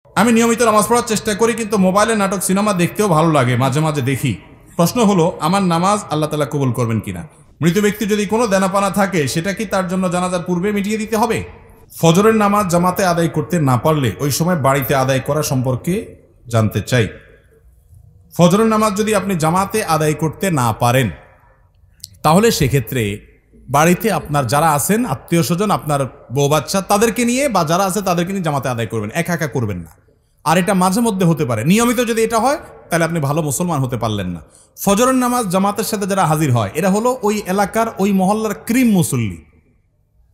আমি নিয়মিত নামাজ পড়ার চেষ্টা করি, কিন্তু মোবাইলে নাটক সিনেমা দেখতেও ভালো লাগে, মাঝে মাঝে দেখি। প্রশ্ন হলো, আমার নামাজ আল্লাহ তাআলা কবুল করবেন কিনা? মৃত ব্যক্তি যদি কোনো দেনাপানা থাকে, সেটা কি তার জন্য জানাজার পূর্বে মিটিয়ে দিতে হবে? ফজরের নামাজ জামাতে আদায় করতে না পারলে ওই সময় বাড়িতে আদায় করা সম্পর্কে জানতে চাই। ফজরের নামাজ যদি আপনি জামাতে আদায় করতে না পারেন, তাহলে সেক্ষেত্রে বাড়িতে আপনার যারা আছেন আত্মীয় স্বজন, আপনার বউ বাচ্চা, তাদেরকে নিয়ে বা যারা আছে তাদেরকে নিয়ে জামাতে আদায় করবেন, একা একা করবেন না। আর এটা মাঝে মধ্যে হতে পারে, নিয়মিত যদি এটা হয় তাহলে আপনি ভালো মুসলমান হতে পারলেন না। ফজরের নামাজ জামাতের সাথে যারা হাজির হয়, এরা হলো ওই এলাকার ওই মহল্লার ক্রিম মুসল্লি।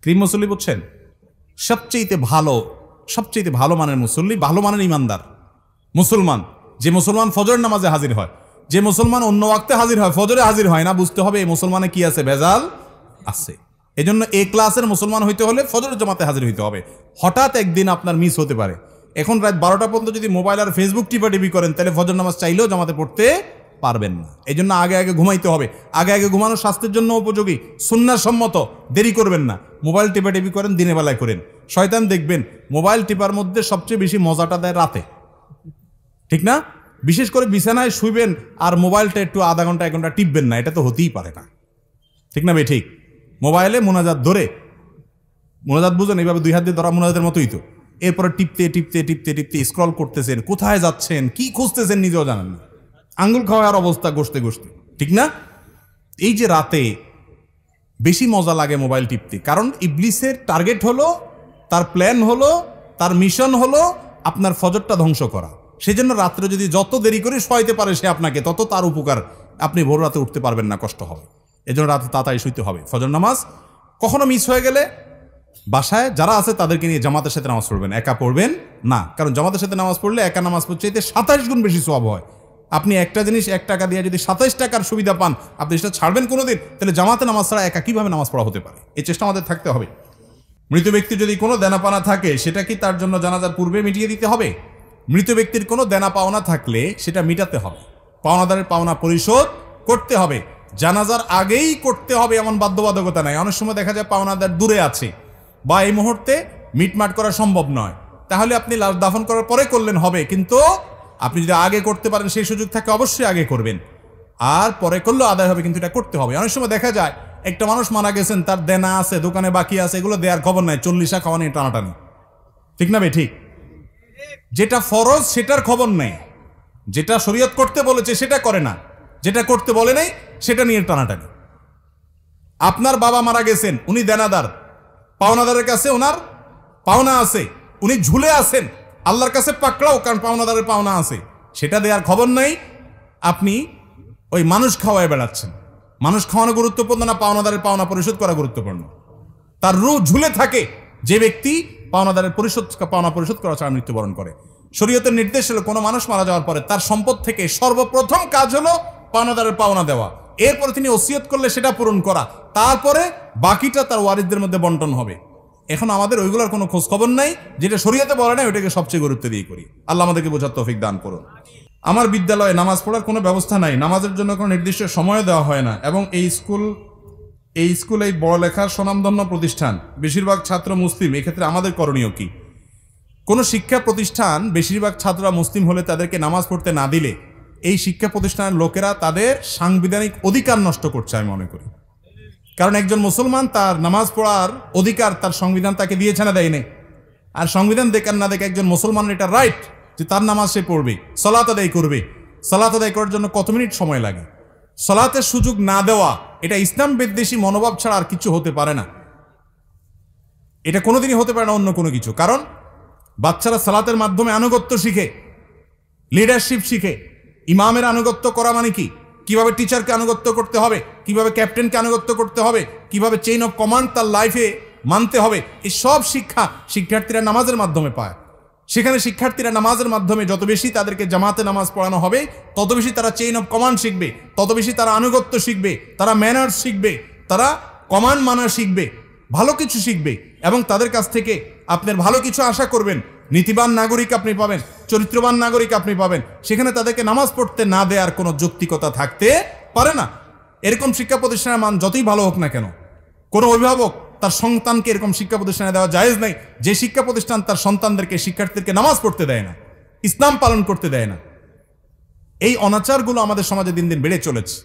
ক্রিম মুসল্লি বুঝছেন? সবচেয়ে ভালো মানের মুসল্লি, ভালো মানের ইমানদার মুসলমান। যে মুসলমান ফজরের নামাজে হাজির হয়, যে মুসলমান অন্য ওয়াক্তে হাজির হয়, ফজরে হাজির হয় না, বুঝতে হবে এই মুসলমানে কি আছে, ভেজাল আছে। এই জন্য এ ক্লাসের মুসলমান হইতে হলে ফজরের জামাতে হাজির হইতে হবে। হঠাৎ একদিন আপনার মিস হতে পারে, এখন রাত 12টা পর্যন্ত যদি মোবাইল আর ফেসবুক টিপাটিপি করেন, তাহলে ফজর নামাজ চাইলেও জামাতে পড়তে পারবেন না। এই জন্য আগে আগে ঘুমাইতে হবে। আগে ঘুমানো স্বাস্থ্যের জন্য উপযোগী, সুন্নাহ সম্মত। দেরি করবেন না। মোবাইল টিপাটিপি করেন, দিনের বেলায় করেন। শয়তান দেখবেন মোবাইল টিপার মধ্যে সবচেয়ে বেশি মজাটা দেয় রাতে, ঠিক না? বিশেষ করে বিছানায় শুইবেন আর মোবাইলটা একটু আধা ঘন্টা 1 ঘন্টা টিপবেন না, এটা তো হতেই পারে না, ঠিক না ভাই? ঠিক। মোবাইলে মোনাজাত ধরে, মোনাজাত বুঝেন, এইভাবে 2 হাত দিয়ে ধরা মোনাজাতের মতোই তো। এরপরে টিপতে স্ক্রল করতেছেন, কোথায় যাচ্ছেন, কি খুঁজতেছেন নিজেও জানেন না, আঙ্গুল খাওয়ার অবস্থা ঘষতে, ঠিক না? এই যে রাতে বেশি মজা লাগে মোবাইল টিপতে, কারণ ইবলিসের টার্গেট হলো, তার প্ল্যান হলো, তার মিশন হলো আপনার ফজরটা ধ্বংস করা। সেজন্য রাত্রে যদি যত দেরি করে শোয়াইতে পারে সে আপনাকে, তত তার উপকার। আপনি ভোর রাতে উঠতে পারবেন না, কষ্ট হবে। এজন্য রাতে তাড়াতাড়ি শুইতে হবে। ফজর নামাজ কখনো মিস হয়ে গেলে বাসায় যারা আছে তাদেরকে নিয়ে জামাতের সাথে নামাজ পড়বেন, একা পড়বেন না। কারণ জামাতের সাথে নামাজ পড়লে একা নামাজ পড়তে 27 গুণ বেশি সওয়াব হয়। আপনি একটা জিনিস 1 টাকা দিয়ে যদি 27 টাকার সুবিধা পান, আপনি সেটা ছাড়বেন কোনোদিন? তাহলে জামাতে নামাজ ছাড়া একা কিভাবে নামাজ পড়া হতে পারে? এই চেষ্টা আমাদের থাকতে হবে। মৃত ব্যক্তির যদি কোনো দেনাপানা থাকে, সেটা কি তার জন্য জানাজার পূর্বে মিটিয়ে দিতে হবে? মৃত ব্যক্তির কোনো দেনা পাওনা থাকলে সেটা মিটাতে হবে, পাওনাদারের পাওনা পরিশোধ করতে হবে। জানাজার আগেই করতে হবে এমন বাধ্যবাধকতা নাই। অনেক সময় দেখা যায় পাওনাদার দূরে আছে বা এই মুহূর্তে মিটমাট করা সম্ভব নয়, তাহলে আপনি লাশ দাফন করার পরে করলেন হবে, কিন্তু আপনি যদি আগে করতে পারেন, সেই সুযোগ থাকে, অবশ্যই আগে করবেন। আর পরে করলেও আদায় হবে, কিন্তু এটা করতে হবে। অনেক সময় দেখা যায় একটা মানুষ মারা গেছেন, তার দেনা আছে, দোকানে বাকি আছে, এগুলো দেওয়ার খবর নাই, 40 খাওয়া নিয়ে টানাটানি, ঠিক না ভাই? ঠিক। যেটা ফরজ সেটার খবর নেই, যেটা শরীয়ত করতে বলেছে সেটা করে না, যেটা করতে বলে নাই সেটা নিয়ে টানাটানি। আপনার বাবা মারা গেছেন, উনি দেনাদার, পাওনাদারের কাছে ওনার পাওনা আছে, উনি ঝুলে আছেন, আল্লাহর কাছে পাকড়াও, কারণ পাওনাদারের পাওনা আছে, সেটা দেওয়ার খবর নাই। আপনি ওই মানুষ খাওয়ায় বেড়াচ্ছেন। মানুষ খাওয়ানো গুরুত্বপূর্ণ না পাওনাদারের পাওনা পরিশোধ করা গুরুত্বপূর্ণ? তার রূহ ঝুলে থাকে যে ব্যক্তি পাওনাদারের পাওনা পরিশোধ করা ছাড়া মৃত্যুবরণ করে। শরীয়তের নির্দেশ হলো কোনো মানুষ মারা যাওয়ার পরে তার সম্পদ থেকে সর্বপ্রথম কাজ হলো পাওনাদারের পাওনা দেওয়া। এরপরে তিনি ওসিয়ত করলে সেটা পূরণ করা, তারপরে বাকিটা তার ওয়ারিসদের মধ্যে বন্টন হবে। এখন আমাদের ওইগুলোর কোনো খোঁজ খবর নাই, যেটা শরীয়তে বলে না ওইটাকে সবচেয়ে গুরুত্ব দিয়ে করি। আল্লাহ আমাদেরকে বোঝার তৌফিক দান করুন। আমার বিদ্যালয়ে নামাজ পড়ার কোনো ব্যবস্থা নাই, নামাজের জন্য কোনো নির্দিষ্ট সময় দেওয়া হয় না, এবং এই স্কুল এই বড়লেখার স্বনামধন্য প্রতিষ্ঠান, বেশিরভাগ ছাত্র মুসলিম। এক্ষেত্রে আমাদের করণীয় কি? কোনো শিক্ষা প্রতিষ্ঠান বেশিরভাগ ছাত্ররা মুসলিম হলে তাদেরকে নামাজ পড়তে না দিলে এই শিক্ষা প্রতিষ্ঠানের লোকেরা তাদের সাংবিধানিক অধিকার নষ্ট করছে, আমি মনে করি। কারণ একজন মুসলমান তার নামাজ পড়ার অধিকার তার সংবিধান তাকে দিয়েছে না, দেয়নি? আর সংবিধান দেখার না দেখে একজন মুসলমানের এটা রাইট যে তার নামাজ সে পড়বে, সালাত আদায় করবে। সালাত আদায় করার জন্য কত মিনিট সময় লাগে? সালাতের সুযোগ না দেওয়া এটা ইসলাম বিদ্বেষী মনোভাব ছাড়া আর কিছু হতে পারে না। এটা কোনোদিনই হতে পারে না অন্য কোনো কিছু। কারণ বাচ্চারা সালাতের মাধ্যমে আনুগত্য শিখে, লিডারশিপ শিখে। ইমামের আনুগত্য করা মানে কি? কিভাবে টিচারকে আনুগত্য করতে হবে, কিভাবে ক্যাপ্টেনকে আনুগত্য করতে হবে, কিভাবে চেইন অফ কমান্ড তার লাইফে মানতে হবে, এই সব শিক্ষা শিক্ষার্থীরা নামাজের মাধ্যমে পায়। সেখানে শিক্ষার্থীরা নামাজের মাধ্যমে যত বেশি তাদেরকে জামাতে নামাজ পড়ানো হবে, তত বেশি তারা চেইন অফ কমান্ড শিখবে, তত বেশি তারা আনুগত্য শিখবে, তারা ম্যানার্স শিখবে, তারা কমান্ড মানা শিখবে, ভালো কিছু শিখবে। এবং তাদের কাছ থেকে আপনার ভালো কিছু আশা করবেন। নীতিবান নাগরিক আপনি পাবেন, চরিত্রবান নাগরিক আপনি পাবেন। সেখানে তাদেরকে নামাজ পড়তে না দেওয়ার কোনো যৌক্তিকতা থাকতে পারে না। এরকম শিক্ষা প্রতিষ্ঠানের মান যতই ভালো হোক না কেন, কোনো অভিভাবক তার সন্তানকে এরকম শিক্ষা প্রতিষ্ঠানে দেওয়া জায়েজ নাই যে শিক্ষা প্রতিষ্ঠান তার সন্তানদেরকে শিক্ষার্থীদেরকে নামাজ পড়তে দেয় না, ইসলাম পালন করতে দেয় না। এই অনাচারগুলো আমাদের সমাজে দিন দিন বেড়ে চলেছে।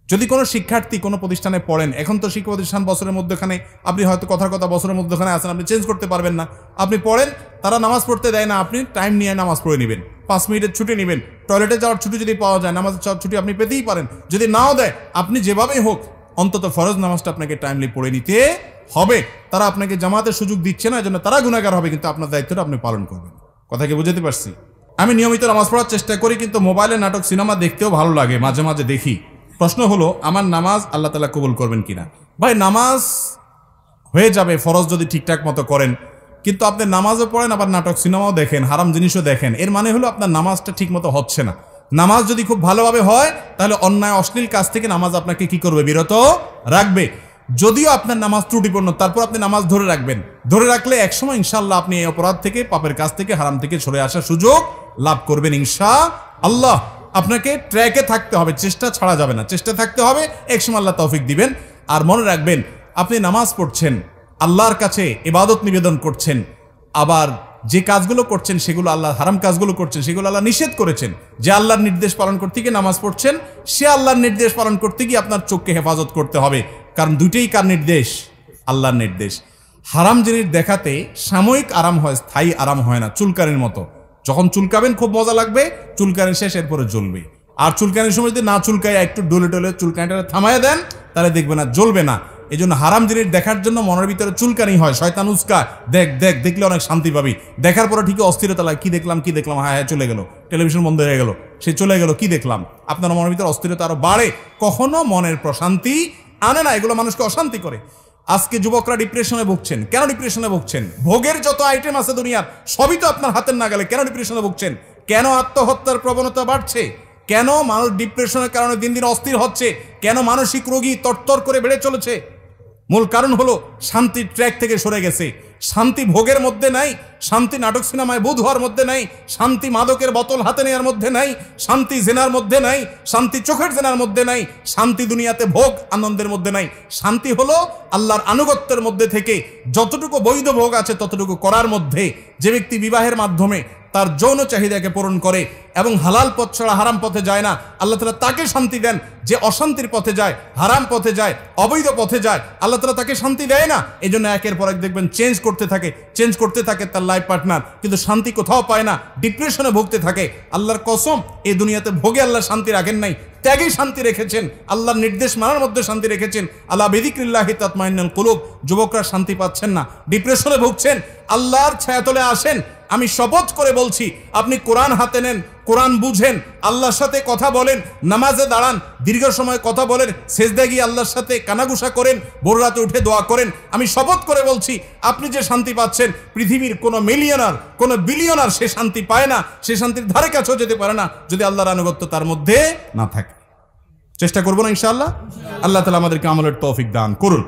যদি কোনো শিক্ষার্থী কোনো প্রতিষ্ঠানে পড়েন, এখন তো শিক্ষা প্রতিষ্ঠান বছরের মধ্যখানে, আপনি হয়তো কথার কথা বছরের মধ্যখানে আছেন, আপনি চেঞ্জ করতে পারবেন না, আপনি পড়েন, তারা নামাজ পড়তে দেয় না, আপনি টাইম নিয়ে নামাজ পড়ে নেবেন, 5 মিনিটের ছুটি নেবেন, টয়লেটে যাওয়ার ছুটি যদি পাওয়া যায়, নামাজের যাওয়ার ছুটি আপনি পেতেই পারেন, যদি নাও দেয় আপনি যেভাবেই হোক অন্তত ফরজ নামাজটা আপনাকে টাইমলি পড়ে নিতে হবে। তারা আপনাকে জামাতের সুযোগ দিচ্ছে না, এজন্য তারা গুনাহগার হবে, কিন্তু আপনার দায়িত্বটা আপনি পালন করবেন। কথা কি বুঝতে পারছি? আমি নিয়মিত নামাজ পড়ার চেষ্টা করি, কিন্তু মোবাইলে নাটক সিনেমা দেখতেও ভালো লাগে, মাঝে মাঝে দেখি। প্রশ্ন হলো, আমার নামাজ আল্লাহ তাআলা কবুল করবেন কিনা? ভাই, নামাজ হয়ে যাবে ফরজ যদি ঠিকঠাক মতো করেন, কিন্তু আপনি নামাজও পড়েন আবার নাটক সিনেমাও দেখেন, হারাম জিনিসও দেখেন, এর মানে হলো আপনার নামাজটা ঠিক মতো হচ্ছে না। নামাজ যদি খুব ভালোভাবে হয় তাহলে অন্যায় অশ্লীল কাজ থেকে নামাজ আপনাকে কি করবে? বিরত রাখবে। যদিও আপনার নামাজ ত্রুটিপূর্ণ, তারপর আপনি নামাজ ধরে রাখবেন, ধরে রাখলে একসময় ইনশাআল্লাহ আপনি এই অপরাধ থেকে, পাপের কাজ থেকে, হারাম থেকে সরে আসার সুযোগ লাভ করবেন ইনশাআল্লাহ। আপনাকে ট্র্যাকে থাকতে হবে, চেষ্টা ছাড়া যাবে না, চেষ্টা থাকতে হবে, একসময় আল্লাহ তৌফিক দিবেন। আর মনে রাখবেন, আপনি নামাজ পড়ছেন, আল্লাহর কাছে ইবাদত নিবেদন করছেন, আবার যে কাজগুলো করছেন সেগুলো আল্লাহ, হারাম কাজগুলো করছেন সেগুলো আল্লাহ নিষেধ করেছেন। যে আল্লাহর নির্দেশ পালন করতে গিয়ে নামাজ পড়ছেন, সে আল্লাহর নির্দেশ পালন করতে গিয়ে আপনার চোখকে হেফাজত করতে হবে, কারণ দুইটাই কার নির্দেশ? আল্লাহর নির্দেশ। হারাম জিনিস দেখাতে সাময়িক আরাম হয়, স্থায়ী আরাম হয় না। চুলকানির মতো, যখন চুলকাবেন খুব মজা লাগবে, চুলকানি শেষ, এরপরে জ্বলবে। আর চুলকানির সময় যদি না চুলকায়, একটু ডলে ডলে চুলকানিটা থামায় দেন, তাহলে দেখবে না, জ্বলবে না। এই জন্য হারাম জিনিস দেখার জন্য মনের ভিতরে চুলকানি হয়, শয়তান উস্কায়, দেখ দেখ, দেখলে অনেক শান্তি পাবি, দেখার পরে ঠিকই অস্থিরতা লাগে, কি দেখলাম, হ্যাঁ হ্যাঁ চলে গেল, টেলিভিশন বন্ধ হয়ে গেল, সে চলে গেল, কি দেখলাম। আপনার মনের ভিতরে অস্থিরতা আরো বাড়ে, কখনো মনের প্রশান্তি আনে না, এগুলো মানুষকে অশান্তি করে। আজকে যুবকরা ডিপ্রেশনে ভুগছেন। কেন ডিপ্রেশনে ভুগছেন? ভোগের যত আইটেম আছে দুনিয়ার, সবই তো আপনার হাতের নাগালে। কেন ডিপ্রেশনে ভুগছেন? কেন আত্মহত্যার প্রবণতা বাড়ছে? কেন মানুষ ডিপ্রেশনের কারণে দিন দিন অস্থির হচ্ছে? কেন মানসিক রোগী তরতর করে বেড়ে চলেছে? মূল কারণ হলো শান্তির ট্র্যাক থেকে সরে গেছে। শান্তি ভোগের মধ্যে নাই, শান্তি নাটক সিনেমায় বুধ হওয়ার মধ্যে নাই, শান্তি মাদকের বোতল হাতে নেওয়ার মধ্যে নাই, শান্তি জেনার মধ্যে নাই, শান্তি চোখের জেনার মধ্যে নাই, শান্তি দুনিয়াতে ভোগ আনন্দের মধ্যে নাই। শান্তি হলো আল্লাহর আনুগত্যের মধ্যে থেকে যতটুকু বৈধ ভোগ আছে ততটুকু করার মধ্যে। যে ব্যক্তি বিবাহের মাধ্যমে তার যৌন চাহিদাকে পূরণ করে এবং হালাল পথ ছাড়া হারাম পথে যায় না, আল্লাহ তাআলা তাকে শান্তি দেন। যে অশান্তির পথে যায়, হারাম পথে যায়, অবৈধ পথে যায়, আল্লাহ তাআলা তাকে শান্তি দেয় না। এই জন্য একের পর এক দেখবেন চেঞ্জ করতে থাকে তার লাইফ পার্টনার, কিন্তু শান্তি কোথাও পায় না, ডিপ্রেশনে ভুগতে থাকে। আল্লাহর কসম, এই দুনিয়াতে ভোগে আল্লাহ শান্তি রাখেন নাই, ত্যাগে শান্তি রেখেছেন, আল্লাহর নির্দেশ মানার মধ্যে শান্তি রেখেছেন। আলা বিযিকরিল্লাহি তাতমাইন্নুল কুলুব। যুবকরা শান্তি পাচ্ছেন না, ডিপ্রেশনে ভুগছেন, আল্লাহর ছায়াতলে আসেন। আমি শপথ করে বলছি, আপনি কোরআন হাতে নেন, কোরআন বুঝেন, আল্লাহর সাথে কথা বলেন, নামাজে দাঁড়ান, দীর্ঘ সময় কথা বলেন, সেজদায় গিয়ে আল্লাহর সাথে কানাঘুষা করেন, ভোর রাতে উঠে দোয়া করেন। আমি শপথ করে বলছি, আপনি যে শান্তি পাচ্ছেন, পৃথিবীর কোনো মিলিয়নার, কোনো বিলিয়নার সে শান্তি পায় না, সে শান্তির ধারে কাছেও যেতে পারে না যদি আল্লাহর আনুগত্য তার মধ্যে না থাকে। চেষ্টা করবো না ইনশাআল্লাহ? আল্লাহ তাআলা আমাদেরকে আমলের তৌফিক দান করুন।